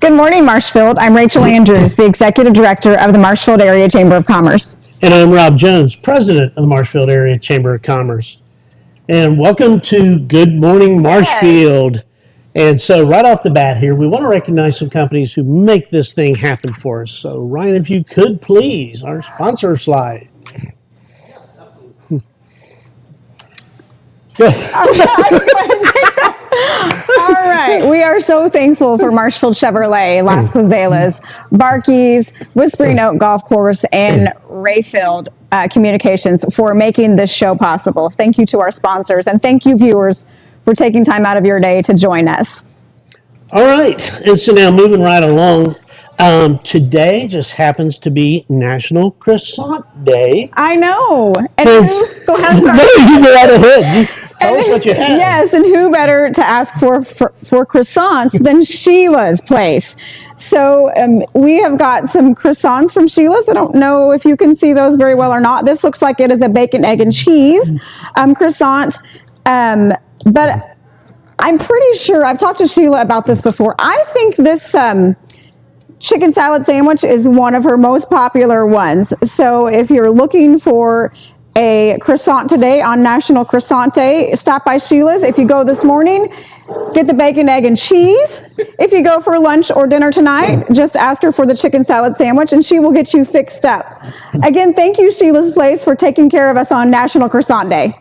Good morning, Marshfield. I'm Rachel Andrews, the Executive Director of the Marshfield Area Chamber of Commerce. And I'm Rob Jones, President of the Marshfield Area Chamber of Commerce. And welcome to Good Morning Marshfield. And so right off the bat here, we want to recognize some companies who make this thing happen for us. So Ryan, if you could please, our sponsor slide. Good. All right. We are so thankful for Marshfield Chevrolet, Las Quazelas, Barkeys, Whispering Oak Golf Course, and Rayfield Communications for making this show possible. Thank you to our sponsors, and thank you, viewers, for taking time out of your day to join us. All right. And so now moving right along, today just happens to be National Croissant Day. I know. And No, you go right ahead. Tell us what you have. Yes, and who better to ask for croissants than Sheila's place? So we have got some croissants from Sheila's. I don't know if you can see those very well or not. This looks like it is a bacon, egg, and cheese croissant. But I'm pretty sure, I've talked to Sheila about this before. I think this chicken salad sandwich is one of her most popular ones. So if you're looking for a croissant today on National Croissant Day, stop by Sheila's. If you go this morning, get the bacon, egg, and cheese. If you go for lunch or dinner tonight, just ask her for the chicken salad sandwich and she will get you fixed up. Again, thank you, Sheila's Place, for taking care of us on National Croissant Day.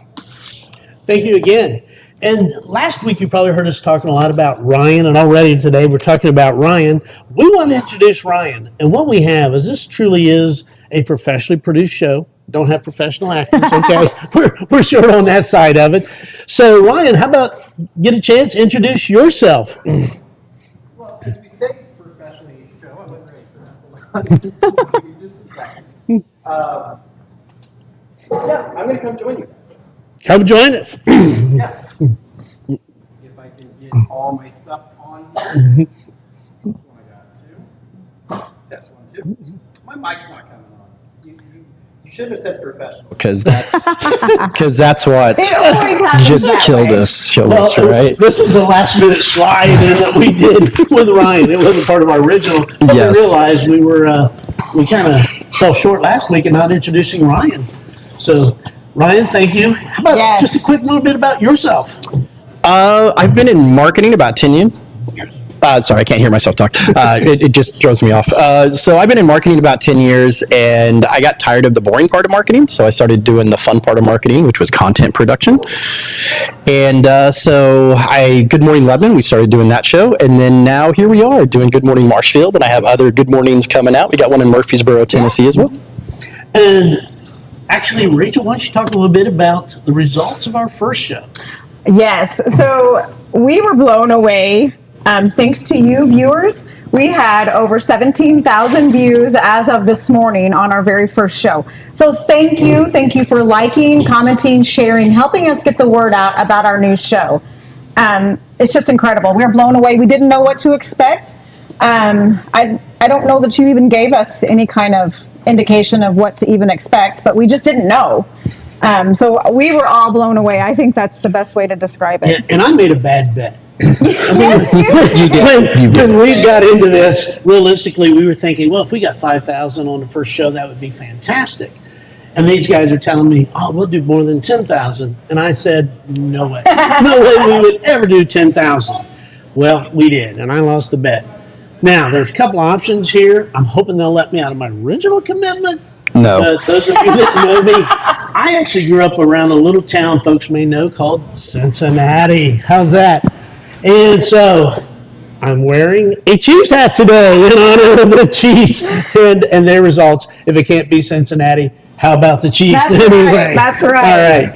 Thank you again. And last week you probably heard us talking a lot about Ryan, and already today we're talking about Ryan. We want to introduce Ryan, and what we have is this truly is a professionally produced show. Don't have professional actors, okay? we're short on that side of it. So Ryan, how about get a chance, introduce yourself. Well, as we say professionally show, I wasn't ready for that. Hold on. Give me just a second. Yeah, I'm going to come join you guys. Come join us. Yes. If I can get all my stuff on here. Which one I got? Two. Test 1, 2. My mic's not coming on. You shouldn't have said professional. Because that's what It always happens just that killed way. us, right? This was a last minute slide in that we did with Ryan. It wasn't part of our original. But Yes. we realized we kind of fell short last week in not introducing Ryan. So Ryan, thank you. How about just a quick little bit about yourself? I've been in marketing about 10 years. Sorry, I can't hear myself talk. It just throws me off. So I've been in marketing about 10 years, and I got tired of the boring part of marketing, so I started doing the fun part of marketing, which was content production. And Good Morning Lebanon, we started doing that show, and then now here we are doing Good Morning Marshfield, and I have other Good Mornings coming out. We got one in Murfreesboro, Tennessee as well. And actually, Rachel, why don't you talk a little bit about the results of our first show? Yes, so we were blown away. Thanks to you, viewers. We had over 17,000 views as of this morning on our very first show. So thank you. Thank you for liking, commenting, sharing, helping us get the word out about our new show. It's just incredible. We're blown away. We didn't know what to expect. I don't know that you even gave us any kind of indication of what to even expect, but we just didn't know. So we were all blown away. I think that's the best way to describe it. And I made a bad bet. Yes, You did. When we got into this, realistically, we were thinking, well, if we got 5,000 on the first show, that would be fantastic. And these guys are telling me, oh, we'll do more than 10,000. And I said, no way. No way we would ever do 10,000. Well, we did, and I lost the bet. Now, there's a couple of options here. I'm hoping they'll let me out of my original commitment. No. Those of you that know me, I actually grew up around a little town folks may know called Cincinnati. How's that? And so I'm wearing a Chiefs hat today in honor of the Chiefs and their results. If it can't be Cincinnati, how about the Chiefs anyway? That's right.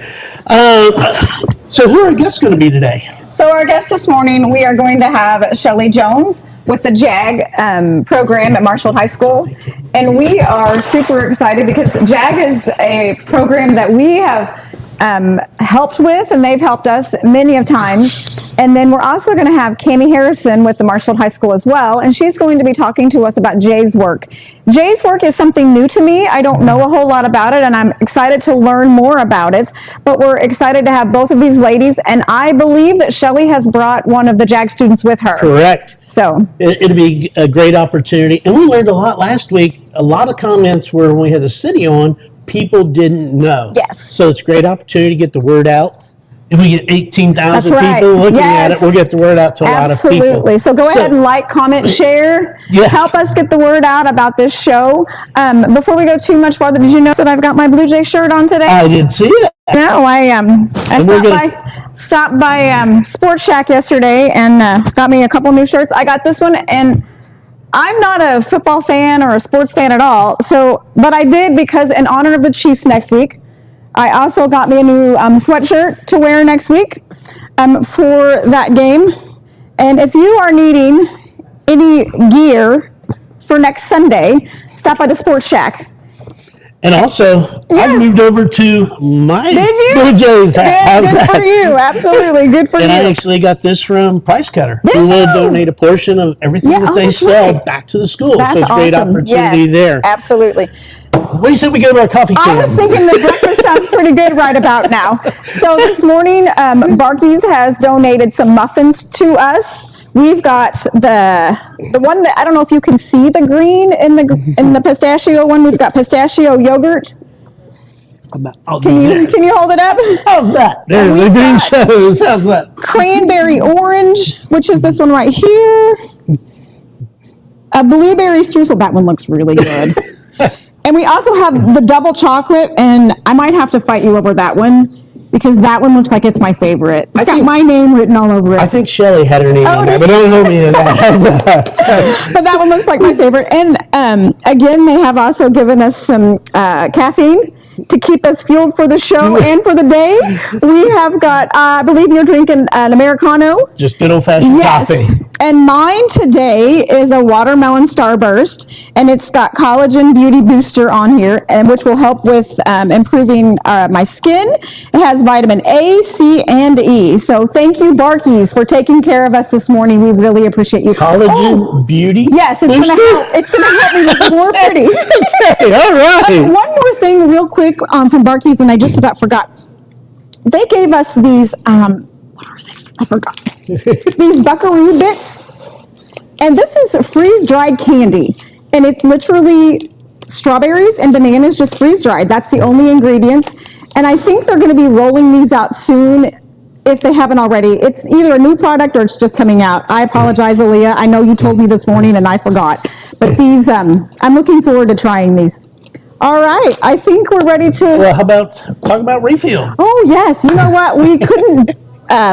All right. So who are our guests going to be today? So our guest this morning, we are going to have Shelley Jones with the JAG program at Marshfield High School. And we are super excited because JAG is a program that we have helped with, and they've helped us many of times. And then we're also going to have Cammie Harrison with the Marshfield High School as well, and she's going to be talking to us about Jay's work. Jay's work is something new to me. I don't know a whole lot about it, and I'm excited to learn more about it. But we're excited to have both of these ladies, and I believe that Shelley has brought one of the JAG students with her. Correct. So It'll be a great opportunity. And we learned a lot last week. A lot of comments were when we had the city on, people didn't know. Yes. So it's a great opportunity to get the word out. If we get 18,000 That's right. people looking at Yes. it, we'll get the word out to a lot of people. Absolutely. So go ahead and like, comment, share. Yes. Help us get the word out about this show. Before we go too much farther, did you know that I've got my Blue Jay shirt on today? I did see that. No, I And we're stopped by Sports Shack yesterday and got me a couple new shirts. I got this one, and I'm not a football fan or a sports fan at all. So, but I did because in honor of the Chiefs next week, I also got me a new sweatshirt to wear next week for that game. And if you are needing any gear for next Sunday, stop by the Sports Shack. And also, I moved over to my Did you? Blue Jays. How's Good for you. Absolutely. Good for And I you. actually got this from Price Cutter. Did who will you? donate a portion of everything Yeah, that they that's sell right. back to the school. That's so it's a great awesome. opportunity Yes, there. Absolutely. What do you say we go to our coffee can? I was thinking the breakfast sounds pretty good right about now. So this morning, Barky's has donated some muffins to us. We've got the one that I don't know if you can see the green in the pistachio one. We've got pistachio yogurt. I'll Can do you this. can you hold it up? How's that? There's We've the green got- shows. How's that? Cranberry orange, which is this one right here. A blueberry streusel. That one looks really good. And we also have the double chocolate, and I might have to fight you over that one because that one looks like it's my favorite. It's got think- my name written all over it. I think Shelly had her name on that, did but don't hold me to that. How's that? But that one looks like my favorite. And again, they have also given us some caffeine to keep us fueled for the show and for the day. We have got, I believe you're drinking an Americano. Just good old-fashioned Yes. coffee. And mine today is a watermelon starburst, and it's got collagen beauty booster on here, and which will help with improving my skin. It has vitamin A, C, and E. So thank you, Barkies, for taking care of us this morning. We really appreciate you. Collagen Oh, beauty. yes, it's going to booster? help. It's going to help me look more pretty. Hey, all right. One more thing, real quick, from Barkies, and I just about forgot. They gave us these. What are they? I forgot. These Buckaroo bits, and this is freeze-dried candy, and it's literally strawberries and bananas just freeze-dried. That's the only ingredients, and I think they're going to be rolling these out soon if they haven't already. It's either a new product or it's just coming out. I apologize, Aaliyah. I know you told me this morning and I forgot, but these, I'm looking forward to trying these. All right, I think we're ready to. Well, how about talk about Rayfield? Oh, yes. You know what? We couldn't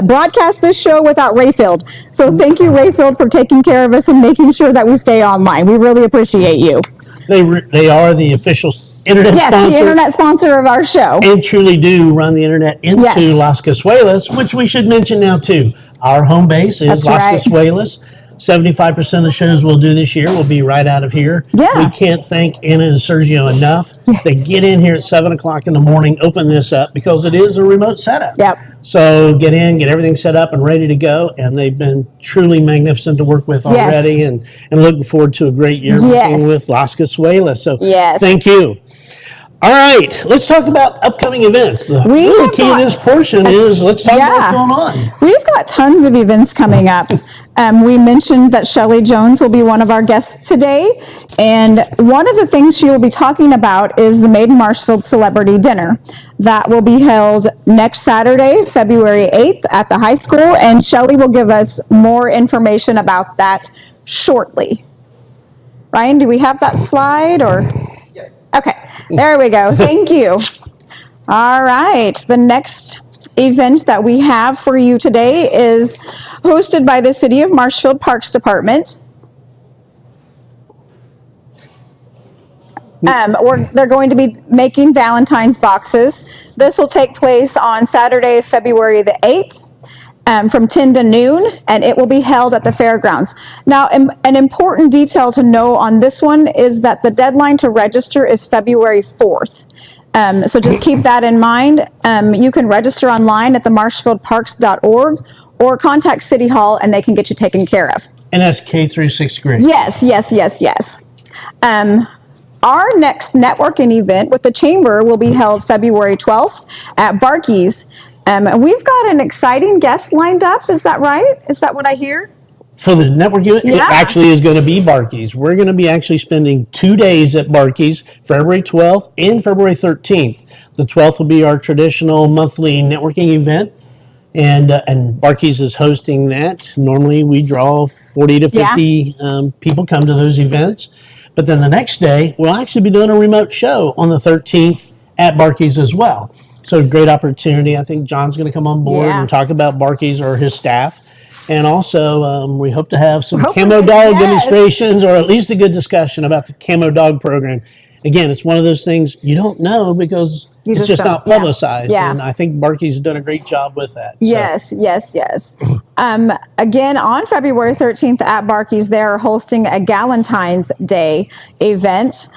broadcast this show without Rayfield. So thank you, Rayfield, for taking care of us and making sure that we stay online. We really appreciate you. They are the official internet Yes, sponsor. the internet sponsor of our show. And truly do run the internet into Yes. Las Casuelas, which we should mention now too. Our home base is That's Las right. Casuelas. 75% of the shows we'll do this year will be right out of here. Yeah. We can't thank Anna and Sergio enough. They get in here at 7 o'clock in the morning, open this up because it is a remote setup. Yep. So get in, get everything set up and ready to go. And they've been truly magnificent to work with Yes. already and looking forward to a great year Yes. working with Las Casuelas. So Yes. thank you. All right, let's talk about upcoming events. The We real have key of got- this portion is let's talk about what's Yeah. going on. We've got tons of events coming up. We mentioned that Shelley Jones will be one of our guests today. And one of the things she will be talking about is the Made in Marshfield Celebrity Dinner. That will be held next Saturday, February 8th at the high school. And Shelley will give us more information about that shortly. Ryan, do we have that slide or? Okay, there we go. Thank you. All right, the next event that we have for you today is hosted by the City of Marshfield Parks Department. They're going to be making Valentine's boxes. This will take place on Saturday, February the 8th. From 10 to noon, and it will be held at the fairgrounds. Now, an important detail to know on this one is that the deadline to register is February 4th. So just keep that in mind. You can register online at the marshfieldparks.org or contact City Hall and they can get you taken care of. And that's K through 6th grade. Yes. Our next networking event with the Chamber will be held February 12th at Barkey's. And we've got an exciting guest lined up. Is that right? Is that what I hear? For the network unit, it Yeah. actually is going to be Barkey's. We're going to be actually spending 2 days at Barkey's, February 12th and February 13th. The 12th will be our traditional monthly networking event, and Barkey's is hosting that. Normally, we draw 40 to 50 people come to those events. But then the next day, we'll actually be doing a remote show on the 13th at Barkey's as well. So great opportunity. I think John's going to come on board and talk about Barkey's or his staff. And also, we hope to have some camo dog demonstrations or at least a good discussion about the camo dog program. Again, it's one of those things you don't know because it's just not publicized. Yeah. And I think Barkey's done a great job with that. Yes. Again, on February 13th at Barkey's, they're hosting a Galentine's Day event.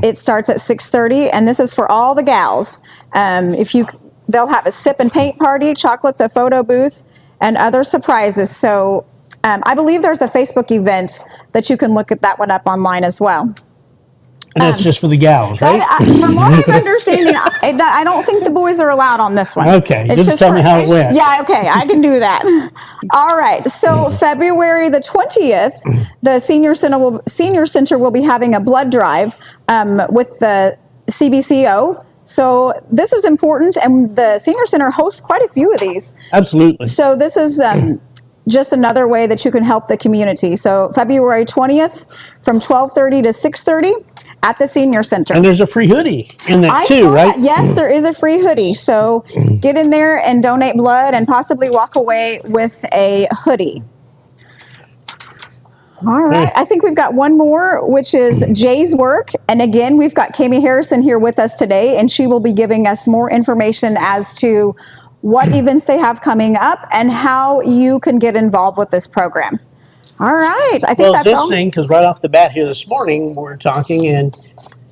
It starts at 6:30, and this is for all the gals. They'll have a sip and paint party, chocolates, a photo booth, and other surprises. So I believe there's a Facebook event that you can look at that one up online as well. And that's just for the gals, right? From what I'm understanding, I don't think the boys are allowed on this one. Okay, It's just tell me how it went. Yeah, okay, I can do that. All right, so February the 20th, the Senior Center will be having a blood drive with the CBCO. So this is important, and the Senior Center hosts quite a few of these. Absolutely. So this is just another way that you can help the community. So February 20th from 12:30 to 6:30 at the Senior Center. And there's a free hoodie in that too, saw right? that. Yes, there is a free hoodie. So get in there and donate blood and possibly walk away with a hoodie. All right. I think we've got one more, which is Jay's work. And again, we've got Kami Harrison here with us today, and she will be giving us more information as to what events they have coming up and how you can get involved with this program. All right. I think Well, that's it's all. interesting because right off the bat here this morning, we're talking and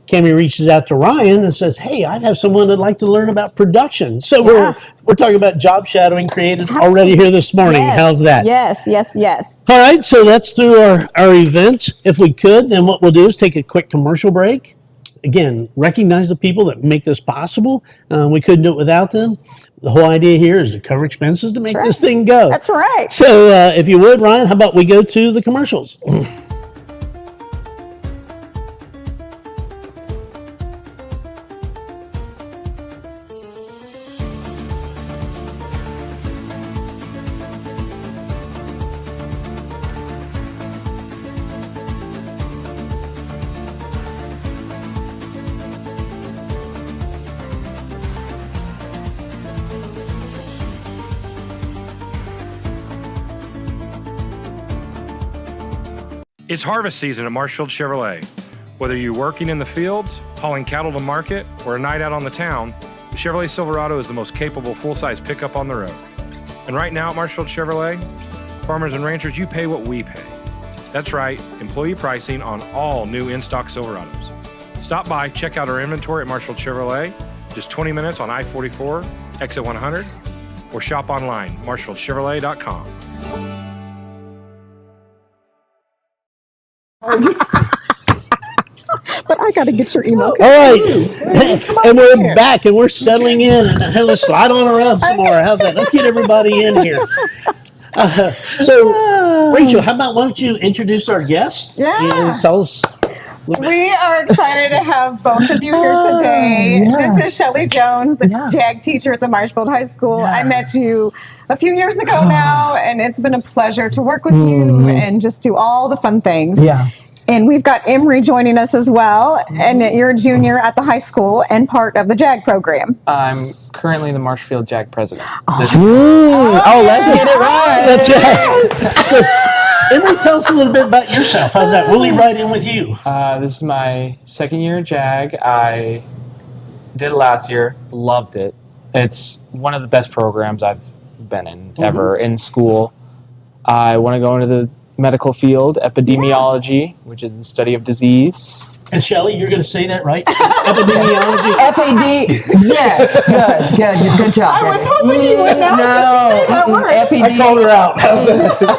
Kami reaches out to Ryan and says, "Hey, I'd have someone that'd like to learn about production." So we're talking about job shadowing created already here this morning. Yes. How's that? Yes. All right, so that's through our events. If we could, then what we'll do is take a quick commercial break. Again, recognize the people that make this possible. We couldn't do it without them. The whole idea here is to cover expenses to make this thing go. That's right. So if you would, Ryan, how about we go to the commercials? It's harvest season at Marshfield Chevrolet. Whether you're working in the fields, hauling cattle to market, or a night out on the town, the Chevrolet Silverado is the most capable full-size pickup on the road. And right now at Marshfield Chevrolet, farmers and ranchers, you pay what we pay. That's right, employee pricing on all new in-stock Silverados. Stop by, check out our inventory at Marshfield Chevrolet, just 20 minutes on I-44, exit 100, or shop online, marshfieldchevrolet.com. But I got to get your email. All right, and we're back, and we're settling in, and let's slide on around some more. How's that? Let's get everybody in here. So, Rachel, how about why don't you introduce our guest and tell us. We are excited to have both of you here today. This is Shelley Jones, the JAG teacher at the Marshfield High School. I met you a few years ago now, and it's been a pleasure to work with you and just do all the fun things. Yeah. And we've got Emery joining us as well, and you're a junior at the high school and part of the JAG program. I'm currently the Marshfield JAG president. Let's get it right. That's right. So, Emery, tell us a little bit about yourself. How's that? We'll leave right in with you. This is my second year at JAG. I did it last year, loved it. It's one of the best programs I've been in ever in school. I want to go into the medical field, epidemiology, which is the study of disease. And Shelley, you're going to say that right? Epidemiology. FAD, yes, good job. I was hoping you would know that word. I called her out.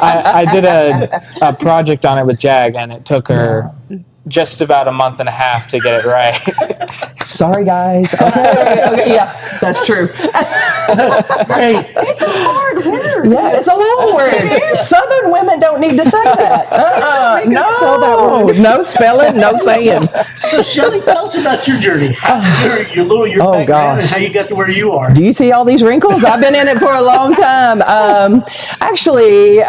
I did a project on it with Jag, and it took her just about a month and a half to get it right. Sorry, guys. Okay, yeah, that's true. Great. It's a hard word. Yeah, it's a long word. Southern women don't need to say that. No spelling, no saying. So Shelley, tell us about your journey. Your Oh, background gosh. and how you got to where you are. Do you see all these wrinkles? I've been in it for a long time. Actually,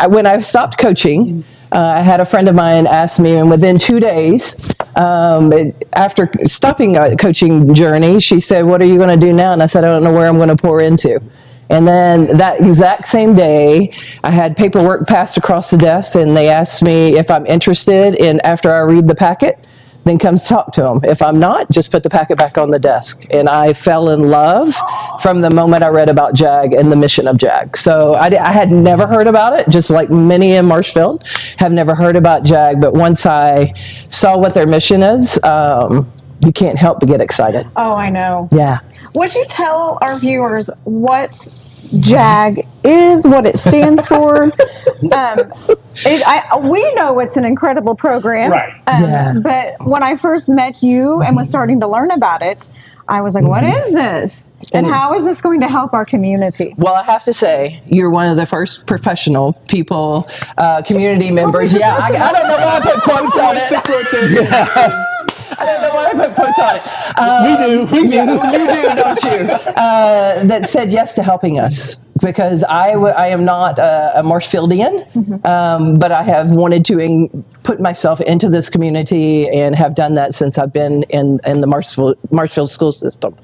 when I stopped coaching, I had a friend of mine ask me, and within 2 days, after stopping a coaching journey, she said, "What are you going to do now?" And I said, "I don't know where I'm going to pour into." And then that exact same day, I had paperwork passed across the desk, and they asked me if I'm interested in, after I read the packet, then come talk to them. If I'm not, just put the packet back on the desk. And I fell in love from the moment I read about JAG and the mission of JAG. So I had never heard about it, just like many in Marshfield have never heard about JAG. But once I saw what their mission is, you can't help but get excited. Oh, I know. Yeah. Would you tell our viewers what JAG is, what it stands for? We know it's an incredible program. Right. Yeah. But when I first met you and was starting to learn about it, I was like, what is this? And how is this going to help our community? Well, I have to say, you're one of the first professional people, community members. Yeah, I don't know why I put quotes on it. I don't know why I put quotes on it. We do. You do, don't you? That said yes to helping us. Because I am not a Marshfieldian, but I have wanted to put myself into this community and have done that since I've been in the Marshfield school system.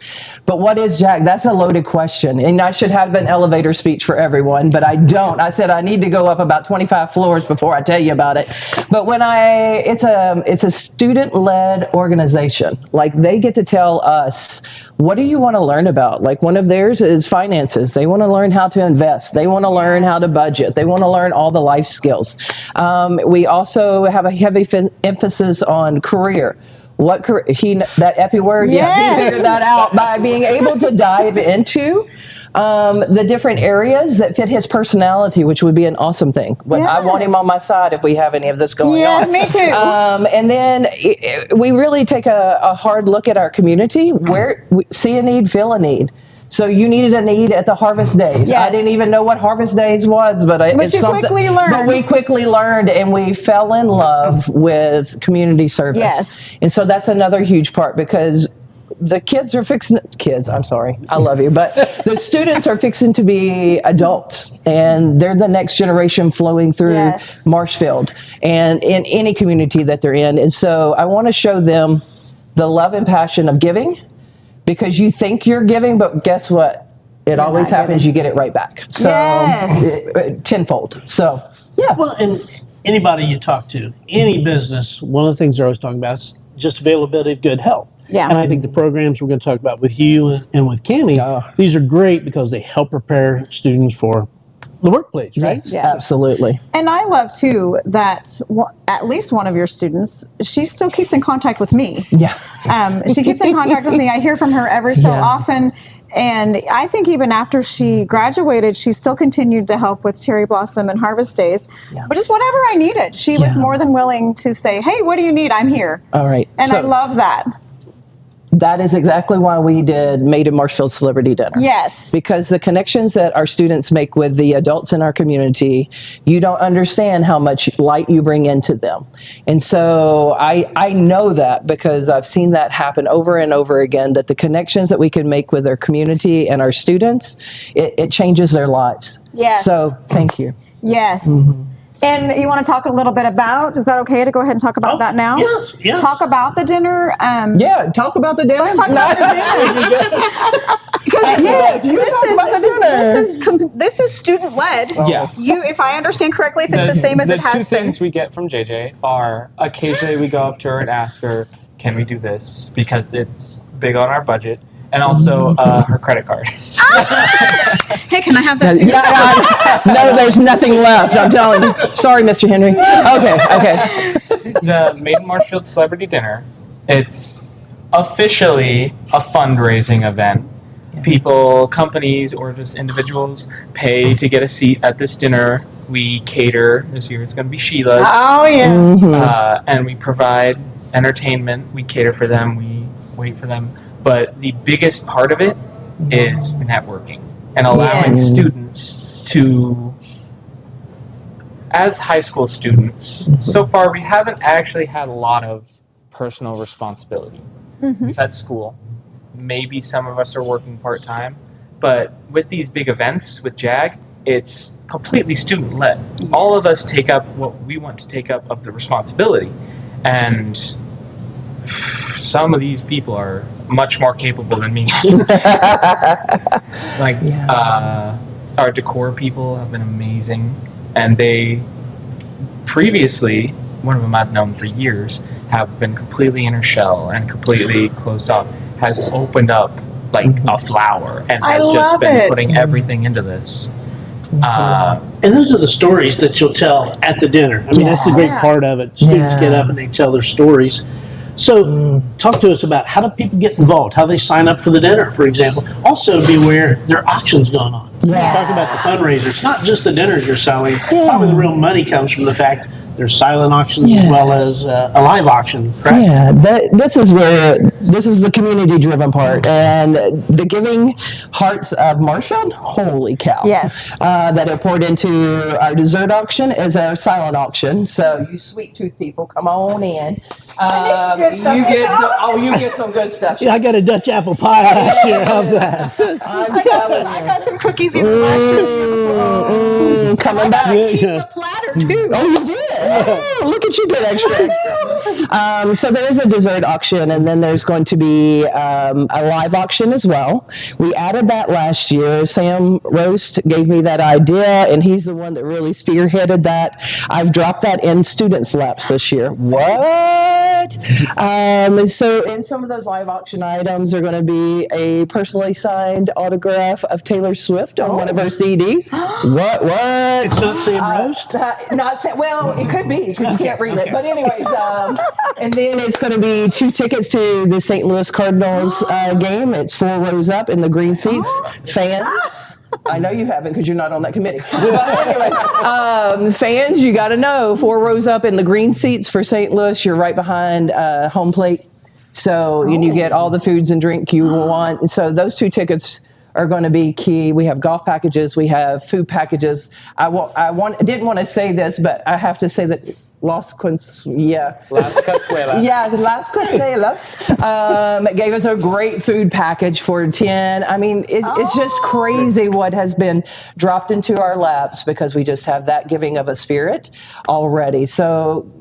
But what is JAG? That's a loaded question. And I should have an elevator speech for everyone, but I don't. I said I need to go up about 25 floors before I tell you about it. But it's a student-led organization. Like, they get to tell us, what do you want to learn about? Like, one of theirs is finances. They want to learn how to invest. They want to learn how to budget. They want to learn all the life skills. We also have a heavy emphasis on career. That epi word, Yes. he figured that out by being able to dive into the different areas that fit his personality, which would be an awesome thing. But I want him on my side if we have any of this going on. Me too. And then we really take a hard look at our community. Where we see a need, feel a need. So you needed a need at the harvest days. Yes. I didn't even know what harvest days was, but it's you something. quickly learned. But we quickly learned, and we fell in love with community service. Yes. And so that's another huge part, because the kids are I'm sorry, I love you, but the students are fixing to be adults, and they're the next generation flowing through Marshfield and in any community that they're in. And so I want to show them the love and passion of giving, because you think you're giving, but guess what? It always happens. You get it right back. So tenfold. So yeah. Well, and anybody you talk to, any business, one of the things they're always talking about is just availability of good help. Yeah. And I think the programs we're going to talk about with you and with Cammie, these are great because they help prepare students for the workplace, right? Yes, absolutely. And I love too that at least one of your students, she still keeps in contact with me. Yeah. She keeps in contact with me. I hear from her every so often. And I think even after she graduated, she still continued to help with Cherry Blossom and Harvest Days. But just whatever I needed, she was more than willing to say, hey, what do you need? I'm here. All right. And I love that. That is exactly why we did Made in Marshfield Celebrity Dinner. Yes. Because the connections that our students make with the adults in our community, you don't understand how much light you bring into them. And so I know that because I've seen that happen over and over again, that the connections that we can make with our community and our students, it changes their lives. Yes. So thank you. Yes. And you want to talk a little bit about, is that okay to go ahead and talk about that now? Yes, yes. Talk about the dinner. Yeah, talk about the dinner. Let's talk about the dinner. Because this is student-led. Yeah. If I understand correctly, if it's the same as it The two has been. things we get from JJ are occasionally we go up to her and ask her, can we do this? Because it's big on our budget. And also her credit card. Hey, can I have that too? No, there's nothing left. I'm telling you. Sorry, Mr. Henry. Okay. the Made in Marshfield Celebrity Dinner. It's officially a fundraising event. People, companies, or just individuals pay to get a seat at this dinner. We cater. This year it's going to be Sheila's. Oh yeah. And we provide entertainment. We cater for them. We wait for them. But the biggest part of it is networking and allowing students to, as high school students, so far we haven't actually had a lot of personal responsibility. We've had school. Maybe some of us are working part-time. But with these big events with JAG, it's completely student-led. Yes. All of us take up what we want to take up of the responsibility. And some of these people are much more capable than me. Our decor people have been amazing. And they previously, one of them I've known for years, have been completely in her shell and completely closed off, has opened up like a flower and has just been putting everything into this. And those are the stories that you'll tell at the dinner. I mean, that's the great part of it. Students get up and they tell their stories. So talk to us about how do people get involved, how they sign up for the dinner, for example. Also be aware there are auctions going on. Talk about the fundraiser. It's not just the dinners you're selling. Probably the real money comes from the fact there's silent auctions as well as a live auction, correct? Yeah, this is the community-driven part, and the giving hearts of Marshfield. Holy cow! Yes, that are poured into our dessert auction is our silent auction. So you sweet tooth people, come on in. You get some good stuff. Yeah, I got a Dutch apple pie last year. How's that? I got some cookies even last year. Coming back. A platter too. Oh, you did. Oh, look at you, did extra. So there is a dessert auction, and then there's going to be a live auction as well. We added that last year. Sam Roast gave me that idea, and he's the one that really spearheaded that. I've dropped that in students' laps this year. What? So in some of those live auction items are going to be a personally signed autograph of Taylor Swift on one of her CDs. What? It's not Sam Roast? Well, it could be because you can't read it. But anyways, and then it's going to be 2 tickets to the St. Louis Cardinals game. It's 4 rows up in the green seats. Fans. I know you haven't because you're not on that committee. But anyway, fans, you got to know 4 rows up in the green seats for St. Louis. You're right behind home plate. So and you get all the foods and drink you want. And so those 2 tickets are going to be key. We have golf packages. We have food packages. Didn't want to say this, but I have to say that Las Cazuelas. Las Cazuelas gave us a great food package for 10. I mean, it's just crazy what has been dropped into our laps because we just have that giving of a spirit already. So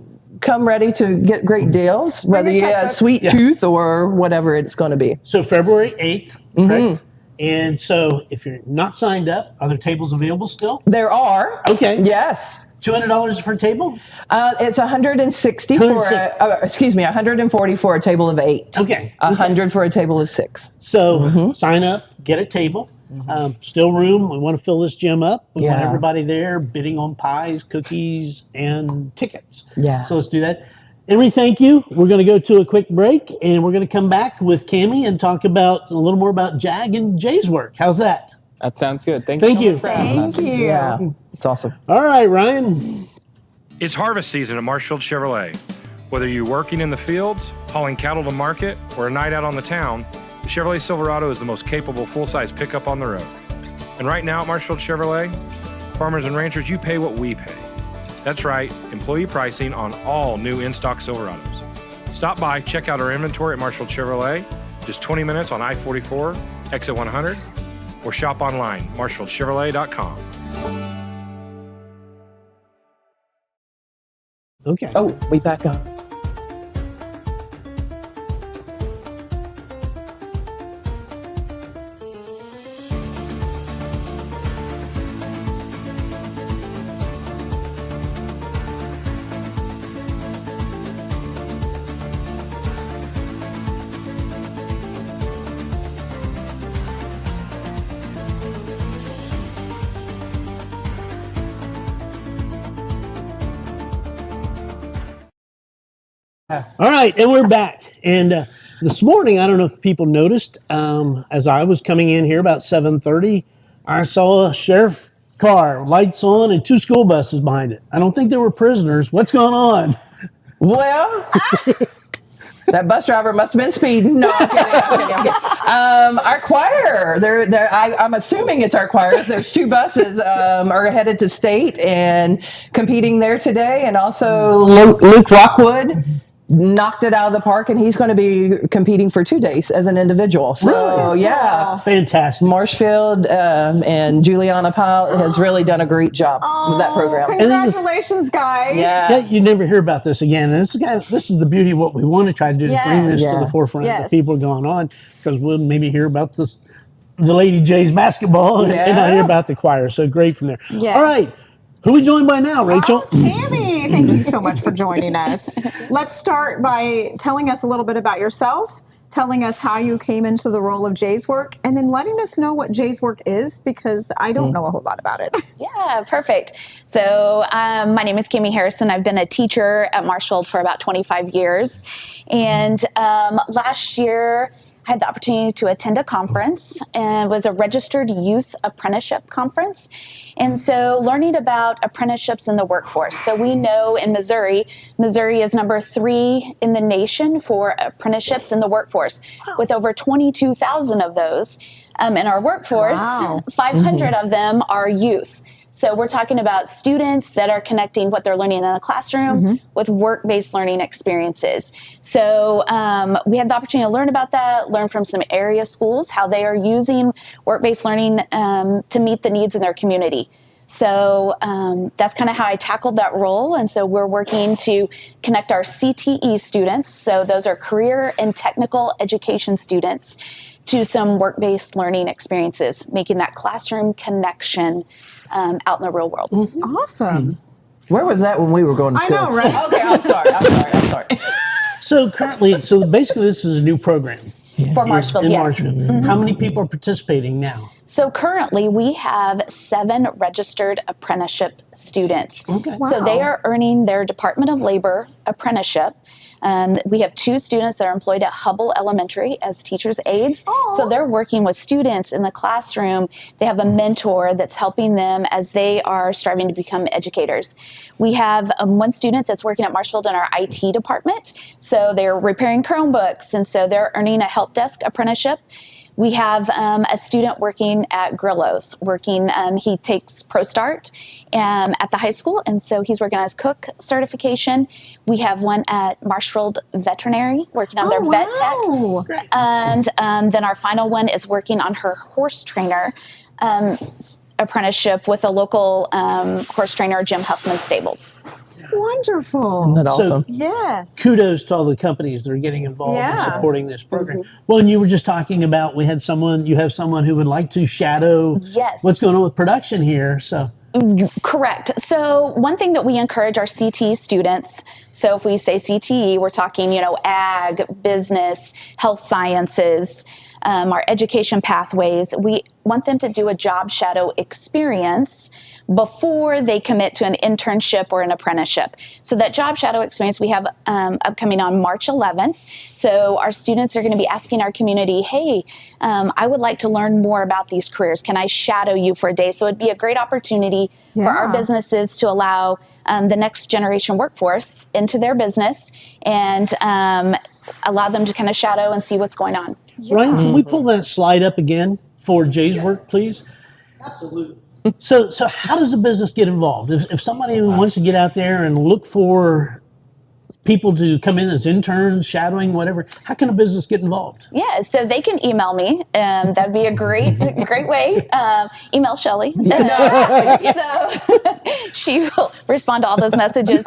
come ready to get great deals, whether you have sweet tooth or whatever it's going to be. So February 8th, correct? And so if you're not signed up, are there tables available still? There are. Okay. Yes. $200 for a table? It's $160 $140 for a table of 8. Okay. $100 for a table of 6. So sign up, get a table. Still room. We want to fill this gym up. We want everybody there bidding on pies, cookies, and tickets. Yeah. So let's do that. Emery, thank you. We're going to go to a quick break, and we're going to come back with Cammie and talk about a little more about Jag and Jay's work. How's that? That sounds good. Thank you. So much for having us. Thank you. Yeah, it's awesome. All right, Ryan. It's harvest season at Marshfield Chevrolet. Whether you're working in the fields, hauling cattle to market, or a night out on the town, the Chevrolet Silverado is the most capable full-size pickup on the road. And right now at Marshfield Chevrolet, farmers and ranchers, you pay what we pay. That's right, employee pricing on all new in-stock Silverados. Stop by, check out our inventory at Marshfield Chevrolet, just 20 minutes on I-44, exit 100, or shop online, marshfieldchevrolet.com. Okay. Oh, we back up. All right, and we're back. And this morning, I don't know if people noticed, as I was coming in here about 7:30, I saw a sheriff car, lights on, and 2 school buses behind it. I don't think they were prisoners. What's going on? Well, that bus driver must have been speeding. No, I'm kidding. I'm kidding. Our choir, I'm assuming it's our choir. There's 2 buses are headed to state and competing there today. And also Luke Rockwood knocked it out of the park, and he's going to be competing for 2 days as an individual. So, yeah. Fantastic. Marshfield and Juliana Powell has really done a great job with that program. Congratulations, guys. Yeah, you never hear about this again. And this is the beauty of what we want to try to do, to bring this to the forefront of the people going on, because we'll maybe hear about the Lady Jays basketball and not hear about the choir. So great from there. Yes. All right. Who are we joined by now, Rachel? Tammy, thank you so much for joining us. Let's start by telling us a little bit about yourself, telling us how you came into the role of Jay's Work, and then letting us know what Jay's Work is, because I don't know a whole lot about it. Yeah, perfect. So my name is Kimmy Harrison. I've been a teacher at Marshfield for about 25 years. And last year, I had the opportunity to attend a conference, and it was a registered youth apprenticeship conference. And so learning about apprenticeships in the workforce. So we know in Missouri is number 3 in the nation for apprenticeships in the workforce, with over 22,000 of those in our workforce. 500 of them are youth. So we're talking about students that are connecting what they're learning in the classroom with work-based learning experiences. So we had the opportunity to learn about that, learn from some area schools, how they are using work-based learning to meet the needs in their community. So that's kind of how I tackled that role. And so we're working to connect our CTE students, so those are career and technical education students, to some work-based learning experiences, making that classroom connection out in the real world. Awesome. Where was that when we were going to school? I know, right? Okay, I'm sorry. So basically this is a new program. For Marshfield, in yes. Marshfield. How many people are participating now? So currently we have 7 registered apprenticeship students. Okay. So they are earning their Department of Labor apprenticeship. We have 2 students that are employed at Hubble Elementary as teachers' aides. So they're working with students in the classroom. They have a mentor that's helping them as they are striving to become educators. We have 1 student that's working at Marshfield in our IT department. So they're repairing Chromebooks, and so they're earning a help desk apprenticeship. We have a student working at Grillo's, he takes ProStart at the high school, and so he's working on his cook certification. We have one at Marshfield Veterinary, working on their vet tech. And then our final one is working on her horse trainer apprenticeship with a local horse trainer, Jim Huffman Stables. Wonderful. Isn't that awesome? Yes. Kudos to all the companies that are getting involved in Yes. supporting this program. Well, and you were just talking about you have someone who would like to shadow what's going on with production here. So Correct. So one thing that we encourage our CTE students, so if we say CTE, we're talking, ag, business, health sciences, our education pathways. We want them to do a job shadow experience before they commit to an internship or an apprenticeship. So that job shadow experience we have upcoming on March 11th. So our students are going to be asking our community, hey, I would like to learn more about these careers. Can I shadow you for a day? So it'd be a great opportunity for our businesses to allow the next generation workforce into their business and allow them to kind of shadow and see what's going on. Ryan, can we pull that slide up again for Jay's Work, please? Absolutely. So how does a business get involved? If somebody wants to get out there and look for people to come in as interns, shadowing, whatever, how can a business get involved? Yeah, so they can email me. That'd be a great way. Email Shelly. So she will respond to all those messages.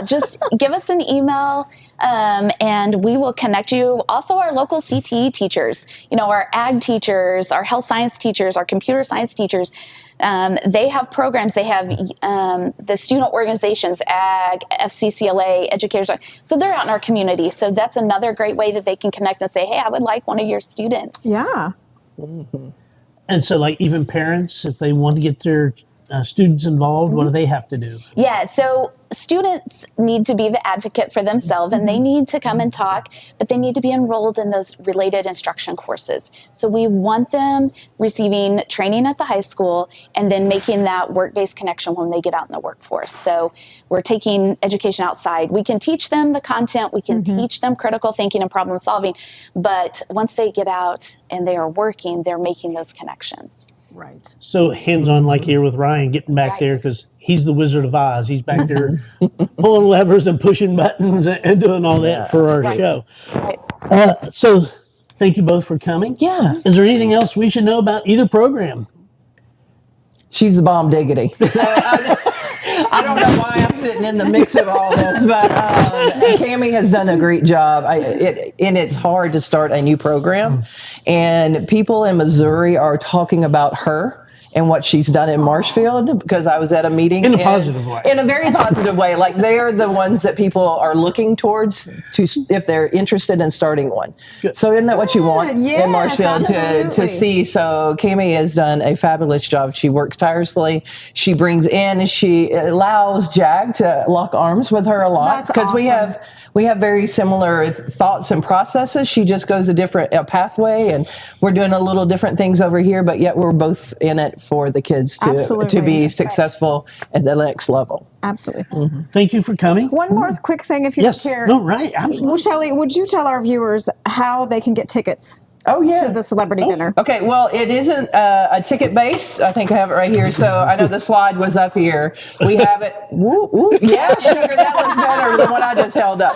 Just give us an email and we will connect you. Also, our local CTE teachers, our ag teachers, our health science teachers, our computer science teachers. They have programs. They have the student organizations, ag, FCCLA, educators. So they're out in our community. So that's another great way that they can connect and say, hey, I would like one of your students. Yeah. And so even parents, if they want to get their students involved, what do they have to do? Yeah, so students need to be the advocate for themselves and they need to come and talk, but they need to be enrolled in those related instruction courses. So we want them receiving training at the high school and then making that work-based connection when they get out in the workforce. So we're taking education outside. We can teach them the content, we can teach them critical thinking and problem solving, but once they get out and they are working, they're making those connections. Right. So hands-on like here with Ryan, getting back there because he's the Wizard of Oz. He's back there pulling levers and pushing buttons and doing all that for our show. Right. So thank you both for coming. Yeah. Is there anything else we should know about either program? She's the bomb diggity. So I don't know why I'm sitting in the mix of all this, but Cammie has done a great job. And it's hard to start a new program. And people in Missouri are talking about her and what she's done in Marshfield, because I was at a meeting. In a positive way. In a very positive way. Like, they're the ones that people are looking towards to if they're interested in starting one. Good. So isn't that what you want Yes, in Marshfield to absolutely. see? So Cammie has done a fabulous job. She works tirelessly. She brings in, she allows Jag to lock arms with her a lot, That's because we awesome. have very similar thoughts and processes. She just goes a different pathway, and we're doing a little different things over here, but yet we're both in it for the kids to Absolutely. be successful at the next level. Absolutely. Thank you for coming. One more quick thing, if you Yes. don't care. No, right. Absolutely. Well, Shelley, would you tell our viewers how they can get tickets Oh, yeah. to the celebrity dinner? Okay, well, it isn't a ticket base. I think I have it right here. So I know the slide was up here. We have it. Woo, woo. Yeah, sugar, that looks better than what I just held up.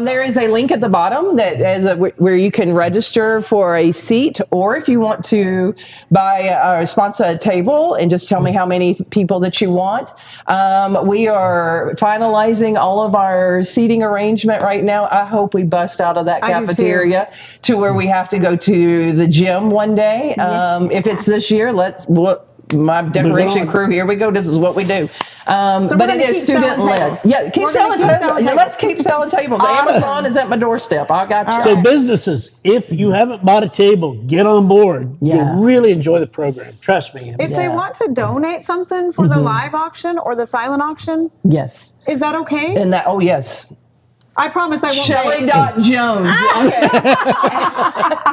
There is a link at the bottom that is where you can register for a seat, or if you want to buy or sponsor a table and just tell me how many people that you want. We are finalizing all of our seating arrangement right now. I hope we bust out of that I do too. cafeteria to where we have to go to the gym one day. If it's this year, my decoration crew, here we go. This is what we do. But we're it gonna is keep student selling led. tables. Yeah, keep We're selling gonna keep tables. selling Yeah, let's tables. keep selling tables. Awesome. Amazon is at my doorstep. I got you. So businesses, if you haven't bought a table, get on board. Yeah. You'll really enjoy the program. Trust me. If they want to donate something for the live auction or the silent auction, Yes. is that okay? And that, oh, yes. I promise I won't Shelley pay. Jones. Okay.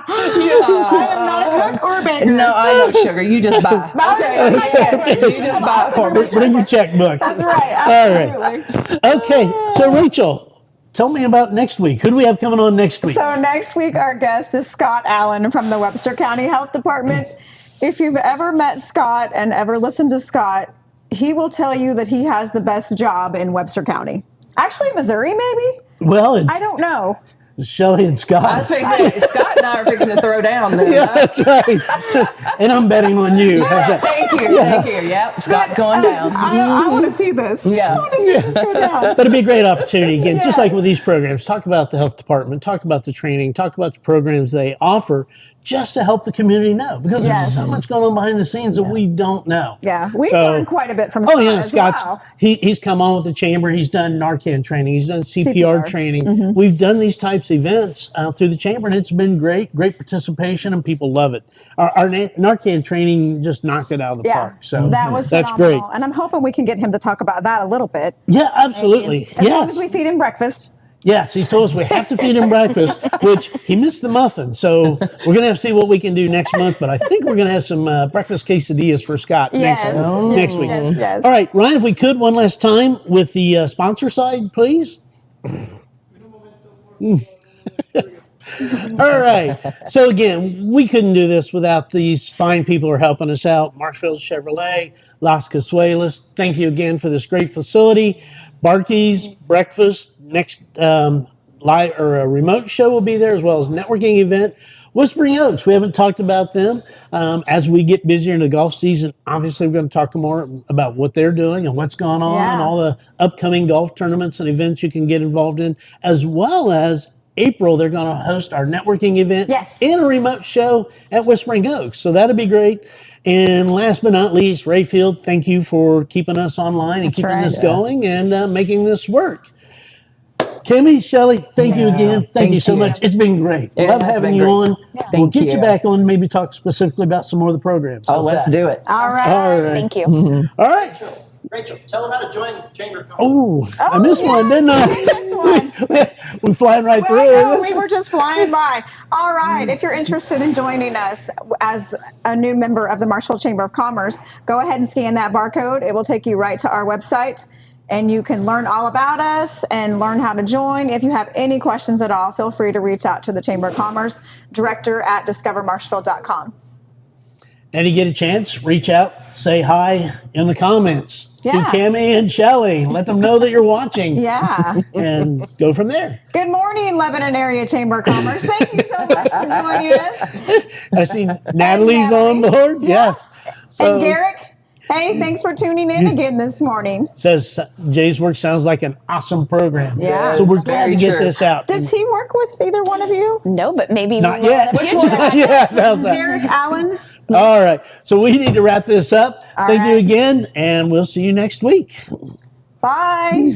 I am not a cook or a baker. No, I know, sugar. You just buy. Okay. You just buy for me. Bring your checkbook. That's right. All right. Absolutely. Okay. So, Rachel, tell me about next week. Who do we have coming on next week? So next week, our guest is Scott Allen from the Webster County Health Department. If you've ever met Scott and ever listened to Scott, he will tell you that he has the best job in Webster County. Actually, Missouri, maybe? Well, I don't know. Shelley and I was Scott. fixing, Scott and I are fixing to throw down there. Yeah, that's right. And I'm betting on you. How's that? Thank you. Thank you. Yep. Scott's going down. I want to see this. Yeah. But it'd be a great opportunity again, just like with these programs. Talk about the health department, talk about the training, talk about the programs they offer, just to help the community know, because there's so much going on behind the scenes that we don't know. Yeah, we've So- learned quite a bit from Scott Oh yeah, as Scott's well. he's come on with the chamber. He's done Narcan training. He's done CPR, CPR. training. We've done these types of events through the chamber, and it's been great participation, and people love it. Our Narcan training just knocked it out of the Yeah, park. So that was that's phenomenal. great. And I'm hoping we can get him to talk about that a little bit. Yeah, absolutely. As long Yes. as we feed him breakfast. Yes, he's told us we have to feed him breakfast, which he missed the muffin. So we're going to have to see what we can do next month. But I think we're going to have some breakfast quesadillas for Scott next week. Yes. All right, Ryan, if we could one last time with the sponsor side, please. All right. So again, we couldn't do this without these fine people who are helping us out. Marshfield Chevrolet, Las Casuelas. Thank you again for this great facility. Barkey's breakfast next live or a remote show will be there, as well as networking event. Whispering Oaks, we haven't talked about them. As we get busier in the golf season, obviously we're going to talk more about what they're doing and what's going on and all the upcoming golf tournaments and events you can get involved in, as well as April, they're going to host our networking event and a remote show at Whispering Oaks. So that'll be great. And last but not least, Rayfield, thank you for keeping us online and keeping this going and making this work. Kimmy, Shelley, thank you again. Thank you so you. much. It's been great. It Love has having been you great. on. We'll Thank get you you. back on, maybe talk specifically about some more of the programs. Oh, How's let's that? do it. All right. All right. Thank you. All right. Rachel, tell them how to join the Chamber of Commerce. Oh, I missed one, didn't I? This one. We're flying right Well, I know, through. we were just flying by. All right. If you're interested in joining us as a new member of the Marshfield Chamber of Commerce, go ahead and scan that barcode. It will take you right to our website, and you can learn all about us and learn how to join. If you have any questions at all, feel free to reach out to the Chamber of Commerce director at discovermarshfield.com. And you get a chance, reach out, say hi in the comments to Yeah. Cammie and Shelley. Let them know that you're watching. Yeah. And go from there. Good morning, Lebanon Area Chamber of Commerce. Thank you so much for joining us. I see Natalie's on Natalie. board. Yes. So And Garrick, hey, thanks for tuning in again this morning. says Jay's work sounds like an awesome program. Yeah. So we're glad Very to get true. this out. Does he work with either one of you? No, but maybe Not we will yet. in the future. Yeah, how's that? Garrick Allen? All right. So we need to wrap this up. Thank you right. again, and we'll see you next week. Bye.